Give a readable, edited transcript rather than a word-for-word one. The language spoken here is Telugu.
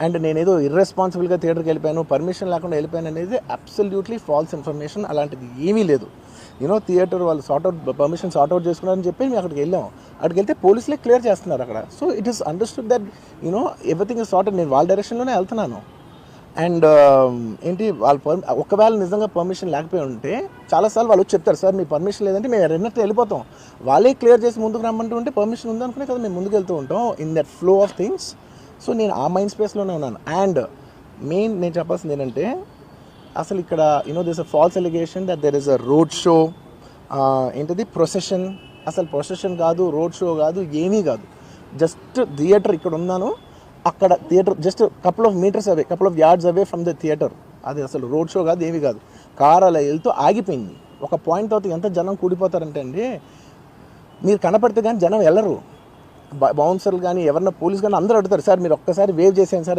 అండ్ నేనేదో ఇర్రెస్పాన్సిబుల్గా థియేటర్కి వెళ్ళిపోయాను, పర్మిషన్ లేకుండా వెళ్ళిపోయాను అనేది అబ్సల్యూట్లీ ఫాల్స్ ఇన్ఫర్మేషన్. అలాంటిది ఏమీ లేదు. థియేటర్ వాళ్ళు పర్మిషన్ సార్ట్అవుట్ చేసుకున్నారని చెప్పి మేము అక్కడికి వెళ్ళాం. అక్కడికి వెళ్తే పోలీసులే క్లియర్ చేస్తున్నారు అక్కడ. So it is understood that everything is sorted. నేను వాళ్ళ డైరెక్షన్లోనే వెళ్తున్నాను. అండ్ వాళ్ళు ఒకవేళ నిజంగా పర్మిషన్ లేకపోయి ఉంటే చాలాసార్లు వాళ్ళు వచ్చి చెప్తారు, సార్ మీ పర్మిషన్ లేదంటే మేము రెండింటితో వెళ్ళిపోతాం. వాళ్ళే క్లియర్ చేసి ముందుకు రమ్మంటూ ఉంటే పర్మిషన్ ఉందనుకునే కదా మేము ముందుకు వెళ్తూ ఉంటాం in that flow of things. So నేను ఆ మైండ్ స్పేస్లోనే ఉన్నాను. అండ్ మెయిన్ నేను చెప్పాల్సింది ఏంటంటే, అసలు ఇక్కడ this a false allegation that there is a road show, procession. అసలు ప్రొసెషన్ కాదు, రోడ్ షో కాదు, ఏమీ కాదు. జస్ట్ థియేటర్ ఇక్కడ ఉన్నాను, అక్కడ theatre just couple of metres away, couple of yards away from the theatre. అది అసలు రోడ్ షో కాదు, ఏమీ కాదు. కార్ అలా వెళ్తూ ఆగిపోయింది. ఒక పాయింట్ తర్వాత ఎంత జనం కూడిపోతారంటే అండి, మీరు కనపడితే కానీ జనం వెళ్ళరు. బౌన్సర్లు కానీ ఎవరన్నా పోలీస్ కానీ అందరూ అడుగుతారు, సార్ మీరు ఒక్కసారి వేవ్ చేసేయండి సార్,